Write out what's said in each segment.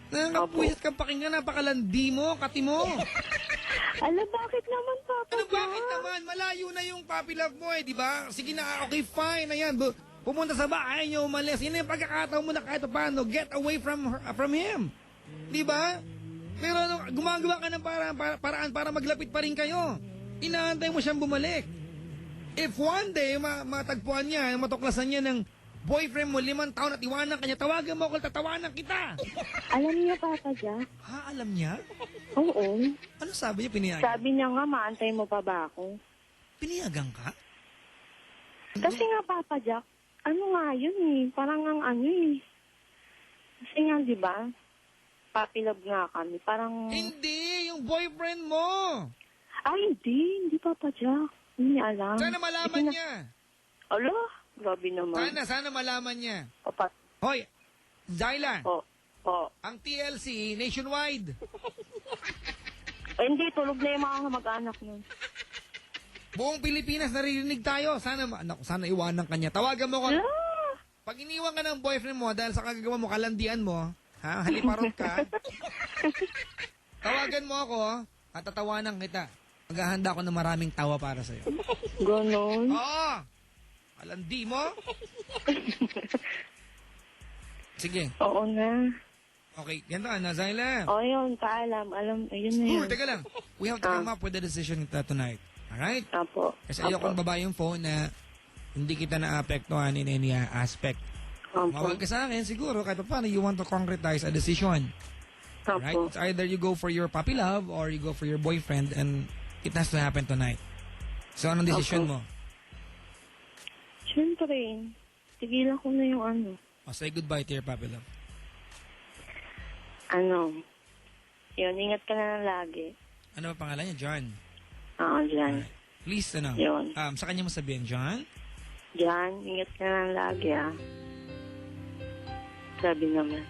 Nakakapuwisit kang pakinggan, napakalandi mo, kati mo. Ala, bakit naman, Papa Ano Jack? bakit naman? Malayo na yung puppy love mo di ba? Sige na, okay, fine, ayan. Pumunta sa bahay niyo, umalis. Yun yung pagkakataon mo na kahit paano, get away from him. Di ba? Pero gumagawa ka ng paraan para maglapit pa rin kayo. Inaantay mo siyang bumalik. If one day, matagpuan niya, matuklasan niya ng boyfriend mo 5 taon at iwanan kanya, tawagan mo ako, tatawanan kita. Alam niya, Papa Jack? Ha, alam niya? Oo. Ano sabi niya, piniyagan? Sabi niya nga, maantay mo pa ba ako? Piniyagan ka? Kasi nga, Papa Jack, ano nga yun eh, parang ang ano eh. Kasi nga, di ba, puppy love nga kami, parang... Hindi, yung boyfriend mo. Ay, hindi, Papa Jack. Hindi niya alam. Sana malaman niya. Ala, grabe naman. Sana malaman niya. Papa, Hoy, Zyla, po. ang TLC nationwide. Hindi, tulog na yung mga mag-anak nun. Buong Pilipinas naririnig tayo. Sana iwanan kanya. Tawagan mo ko. Ala! Pag iniwan ka ng boyfriend mo dahil sa kagagawa mo, kalandian mo, haliparot ka, tawagan mo ako at tatawanan kita. Maghahanda ako ng maraming tawa para sa'yo. Ganon. Oo! Kalandi mo? Sige. Oo na. Okay, ganito na, Zyla. O yun, paalam. Ayun na yun. Teka lang. We have to come up with a decision tonight. Alright? Apo. Kasi ayokong baba yung phone na hindi kita na-apektuhan in any aspect. Apo. Mawag ka sa akin, siguro, kahit pa paano, you want to concretize a decision. Right? Apo. It's either you go for your puppy love or you go for your boyfriend and it has to happen tonight. So, anong decision mo? Siyempre, tigilan ko na yung ano. O, say goodbye to your puppy love. Yun, ingat ka na lang lagi. Ano ba pangalan niya? John. Oo, Jan. Please, Yun. sa kanya mo sabihin, John? Jan, ingat ka na lang lagi, ah. Sabi naman.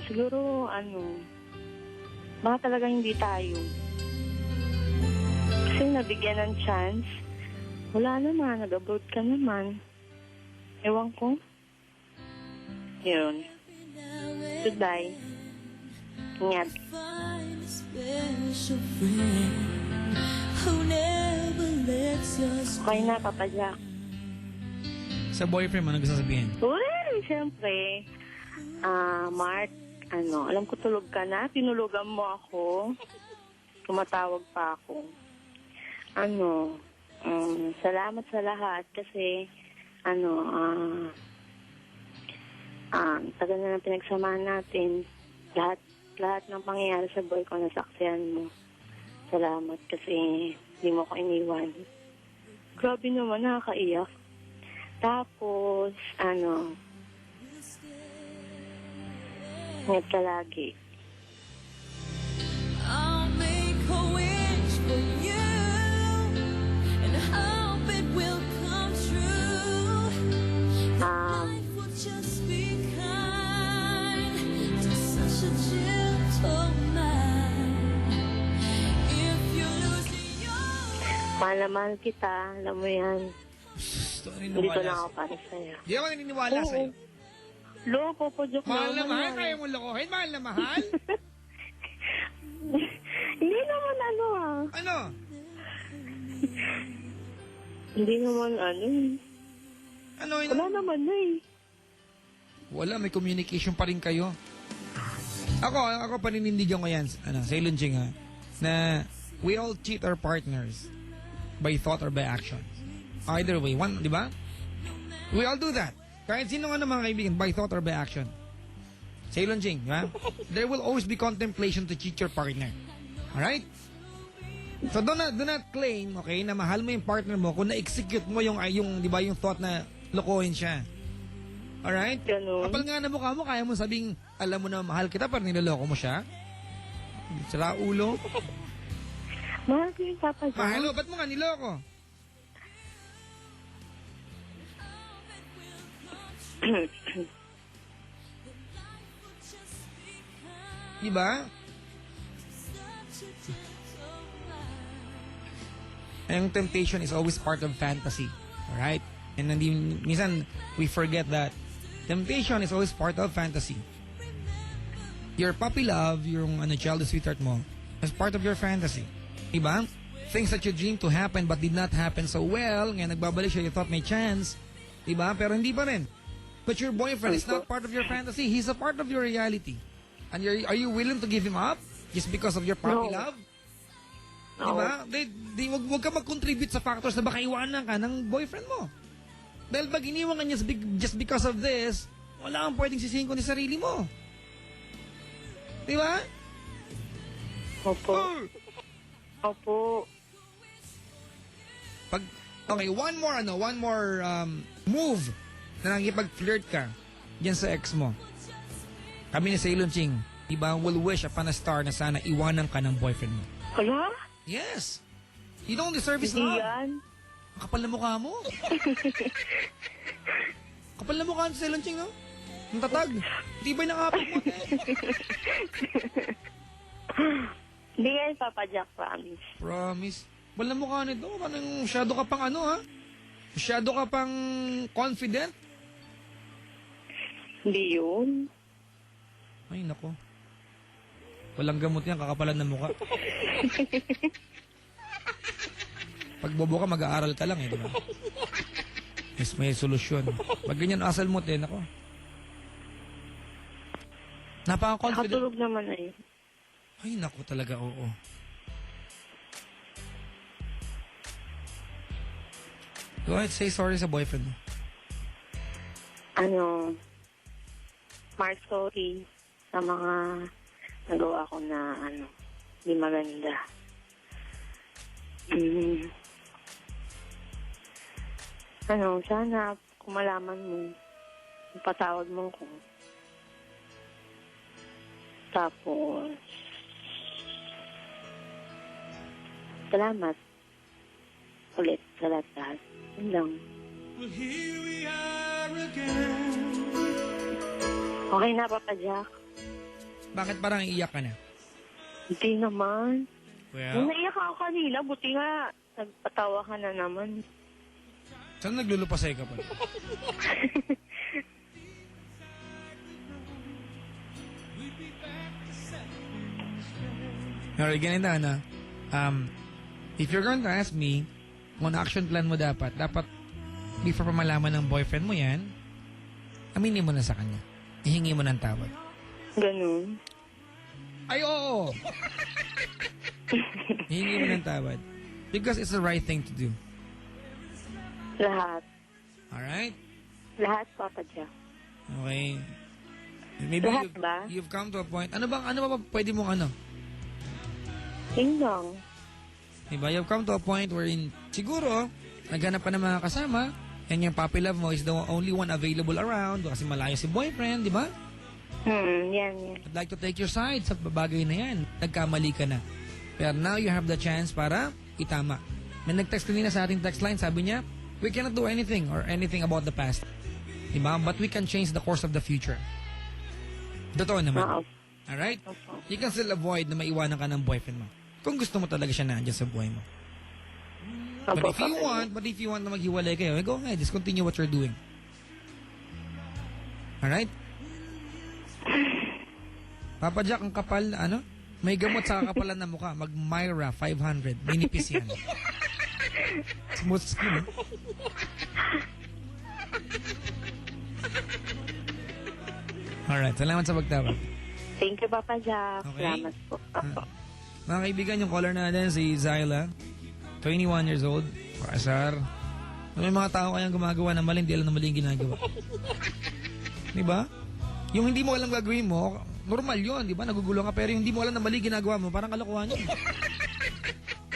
Siguro, baka talaga hindi tayo. Kasi nabigyan ng chance. Wala naman, nag-abroad ka naman. Ewan ko. Yun. Goodbye. Ingat. Okay na, Papa Jack. Sa boyfriend mo, ano gusto sabihin? Uy, siyempre. Mark, alam ko tulog ka na. Tinulugan mo ako. Tumatawag pa ako. Salamat sa lahat kasi, tagal na ng pinagsamahan natin. Lahat ng pangyayari sa buhay ko nasaksihan mo. Salamat kasi hindi mo ko iniwan. Grabe naman, nakakaiyak. Tapos, ingat ka lagi. I'll make a wish for you and hope it will come true. Life will just be kind to such a gentle man. If you lose your Mahal na mahal kita. Alam mo yan. Dito na ako para sa'yo. Hindi ako naniniwala Oo. sa'yo. Loko po, joke Mahal na naman mahal, yan. kaya mo lokohin? Mahal na mahal? Hindi naman Ano? Hindi naman Ano? Wala naman Wala, may communication pa rin kayo. Ako paninindigan ko yan, Ceylon Ching na we all cheat our partners by thought or by action. Either way, di ba? We all do that. Kahit sino nga mga kaibigan, by thought or by action. Ceylon Ching, di ba? There will always be contemplation to cheat your partner. Alright? So do not claim, okay, na mahal mo yung partner mo kung na-execute mo yung di ba, yung thought na lokohin siya. Alright? Ganun. Kapal nga na mukha mo, kaya mo sabing, alam mo na mahal kita, pero niloloko mo siya. Sira ulo. Mahal ko yung Papa Jack. Mahal mo, ba't mo nga niloko? Diba? Ang temptation is always part of fantasy. Alright? And minsan, we forget that temptation is always part of fantasy. your puppy love, yung child sweetheart mo, as part of your fantasy. Diba? Things that you dreamed to happen but did not happen so well, ngayon nagbabalik siya, you thought may chance. Diba? Pero hindi pa rin. But your boyfriend is not part of your fantasy. He's a part of your reality. And are you willing to give him up just because of your puppy No. love? No. Diba? Wag ka mag-contribute sa factors na baka iwanan ka ng boyfriend mo. Dahil pag iniwan ka niya just because of this, wala kang pwedeng sisihin kundi sarili mo. Diba? Opo. Opo. Okay, one more move na nakikipag-flirt ka dyan sa ex mo. Kami ni Sailon Ching, diba, will wish upon a star na sana iwanan ka ng boyfriend mo. Hala? Yes! You don't deserve his Hindi love. yan. Ang kapal na mukha mo. Kapal na mukha ni Sailon Ching, no? Ang tatag. Di ba yung nakapag mo? Hindi yan, Papa Jack, promise. Promise. Kapal na mukha nito. Parang masyado ka pang ha? Masyado ka pang confident. Hindi yun. Ay, nako. Walang gamot yan, kakapalan ng mukha. Pag bobo ka, mag-aaral ka lang di ba? Yes, may solusyon. Pag ganyan asal mo, nako. Napaka-confident. Nakatulog naman na yun. Ay, nako talaga, oo. Go ahead, say sorry sa boyfriend mo. Mark, sorry sa mga nagawa ko na di maganda. Sana kung malaman mo, patawad mo ko. Tapos, salamat ulit sa lahat. Yun lang. Well, here we are again. Okay na, Papa Jack? Bakit parang iiyak ka na? Hindi naman. Well, Nung naiyak ako kanina, buti nga, nagpatawa ka na naman. saan naglulupasay ka pa? Alright, ganito if you're going to ask me kung action plan mo dapat before pa malaman ng boyfriend mo yan, aminin mo na sa kanya. Ihingi mo ng tawad. Ganun. Ay, oo! Ihingi mo ng tawad. Because it's the right thing to do. Lahat. Alright? Lahat, Papa Jack. Okay. Maybe Lahat ba? you've come to a point. Ano ba pwede mong Yun lang. Diba? You've come to a point wherein siguro, naghanap pa ng mga kasama, and yung puppy love mo is the only one available around kasi malayo si boyfriend, di ba? Yan. I'd like to take your side sa bagay na yan. Nagkamali ka na. Pero now you have the chance para itama. May nag-text kanina sa ating text line, sabi niya, we cannot do anything or anything about the past. Diba? But we can change the course of the future. Totoo naman. Oo. Alright? You can still avoid na maiwanan ka ng boyfriend mo. Kung gusto mo talaga siya nandiyan sa buhay mo. But if you want na maghiwalay kayo, go ahead, just continue what you're doing. Alright? Papa Jack, ang kapal, may gamot sa kakapalan ng mukha. Mag-Myra 500. Minipis yan. Smooth skin. Alright, salamat sa pagtawag. Thank you, Papa Jack. Okay. Salamat po. Apo. Mga kaibigan, yung caller natin, si Zyla, 21 years old, pakasar. May mga tao kayang gumagawa ng mali, hindi alam na mali yung ginagawa. Diba? Yung hindi mo alam gagawin mo, normal yun, diba? Nagugulo ka, pero yung hindi mo alam na mali ginagawa mo, parang kalokohan yun.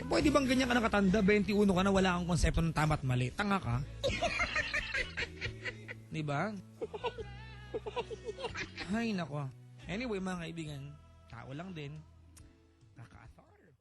Pwede bang ganyan ka nakatanda, 21 ka na, wala kang konsepto ng tama at mali? Tanga ka? Diba? Ay, nako. Anyway, mga kaibigan, tao lang din.